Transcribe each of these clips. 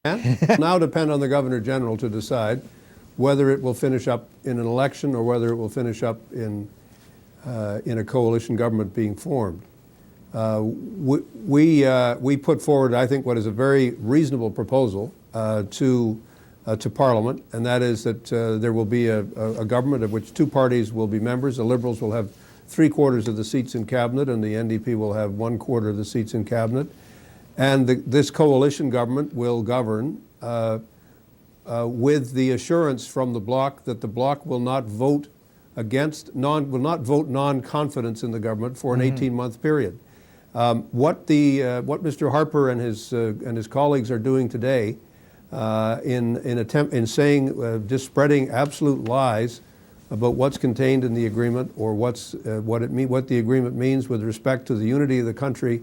now depend on the Governor General to decide whether it will finish up in an election or whether it will finish up in a coalition government being formed. We put forward, I think, what is a very reasonable proposal to Parliament, and that is that there will be a government of which two parties will be members. The Liberals will have 3/4 of the seats in cabinet, and the NDP will have 1/4 of the seats in cabinet. And this coalition government will govern with the assurance from the Bloc that the Bloc will not vote non-confidence in the government for an 18-month period. What Mr. Harper and his colleagues are doing today in saying just spreading absolute lies about what's contained in the agreement or what the agreement means with respect to the unity of the country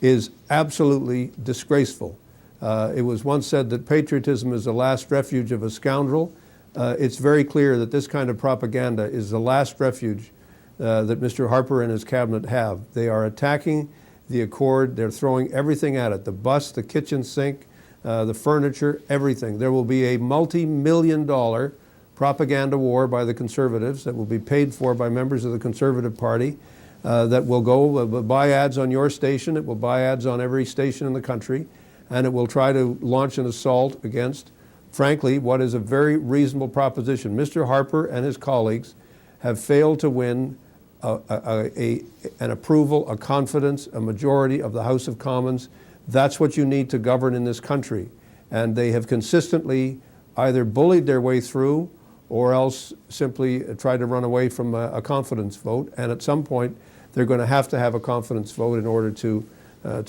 is absolutely disgraceful. It was once said that patriotism is the last refuge of a scoundrel. It's very clear that this kind of propaganda is the last refuge that Mr. Harper and his cabinet have. They are attacking the Accord. They're throwing everything at it, the bus, the kitchen sink, the furniture, everything. There will be a multi-million-dollar propaganda war by the Conservatives that will be paid for by members of the Conservative Party that will go buy ads on your station, it will buy ads on every station in the country, and it will try to launch an assault against, frankly, what is a very reasonable proposition. Mr. Harper and his colleagues have failed to win an approval, a confidence, a majority of the House of Commons. That's what you need to govern in this country. And they have consistently either bullied their way through or else simply tried to run away from a confidence vote. And at some point, they're going to have a confidence vote in order to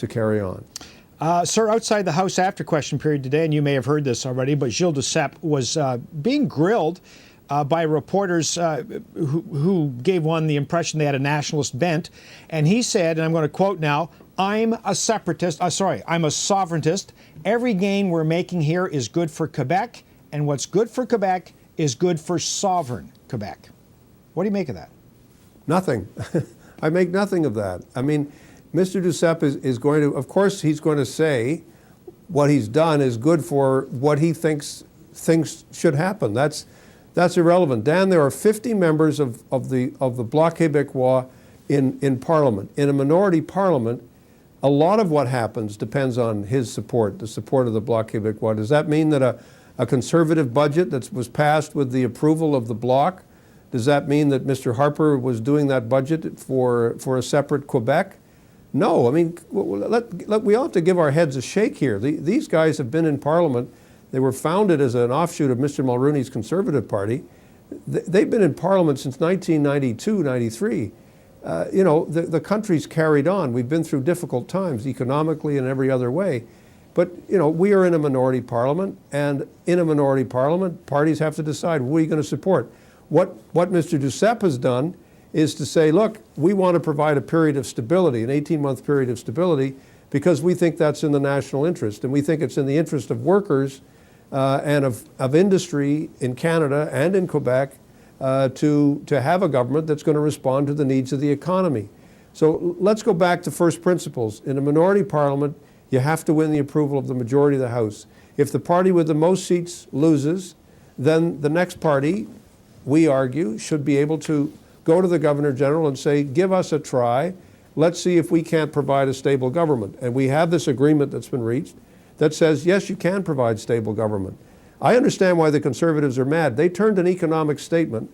carry on. Sir, outside the House after question period today, and you may have heard this already, but Gilles Duceppe was being grilled by reporters who gave one the impression they had a nationalist bent. And he said, and I'm going to quote now, I'm a separatist, I'm a sovereigntist. Every gain we're making here is good for Quebec, and what's good for Quebec is good for sovereign Quebec. What do you make of that? Nothing. I make nothing of that. I mean, Mr. Duceppe is going to, of course, he's going to say what he's done is good for what he thinks things should happen. That's irrelevant. Dan, there are 50 members of the Bloc Québécois in Parliament. In a minority Parliament, a lot of what happens depends on his support, the support of the Bloc Québécois. Does that mean that a conservative budget that was passed with the approval of the Bloc, does that mean that Mr. Harper was doing that budget for a separate Quebec? No. I mean, we all have to give our heads a shake here. These guys have been in Parliament. They were founded as an offshoot of Mr. Mulroney's Conservative Party. They've been in Parliament since 1992, 93. You know, the country's carried on. We've been through difficult times economically and every other way. But, you know, we are in a minority Parliament, and in a minority Parliament, parties have to decide who are you going to support. What Mr. Duceppe has done is to say, look, we want to provide a period of stability, an 18-month period of stability, because we think that's in the national interest, and we think it's in the interest of workers and of industry in Canada and in Quebec to have a government that's going to respond to the needs of the economy. So let's go back to first principles. In a minority Parliament, you have to win the approval of the majority of the House. If the party with the most seats loses, then the next party, we argue, should be able to go to the Governor General and say, give us a try. Let's see if we can't provide a stable government. And we have this agreement that's been reached that says, yes, you can provide stable government. I understand why the Conservatives are mad. They turned an economic statement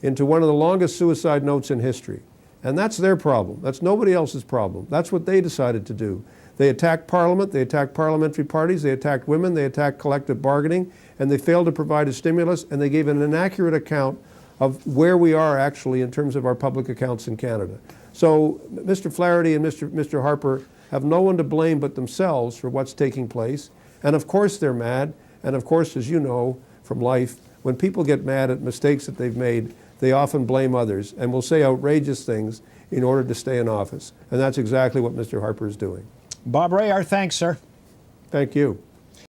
into one of the longest suicide notes in history. And that's their problem. That's nobody else's problem. That's what they decided to do. They attacked Parliament, they attacked parliamentary parties, they attacked women, they attacked collective bargaining, and they failed to provide a stimulus, and they gave an inaccurate account of where we are actually in terms of our public accounts in Canada. So Mr. Flaherty and Mr. Harper have no one to blame but themselves for what's taking place. And of course they're mad, and of course, as you know from life, when people get mad at mistakes that they've made, they often blame others and will say outrageous things in order to stay in office. And that's exactly what Mr. Harper is doing. Bob Rae, our thanks, sir. Thank you.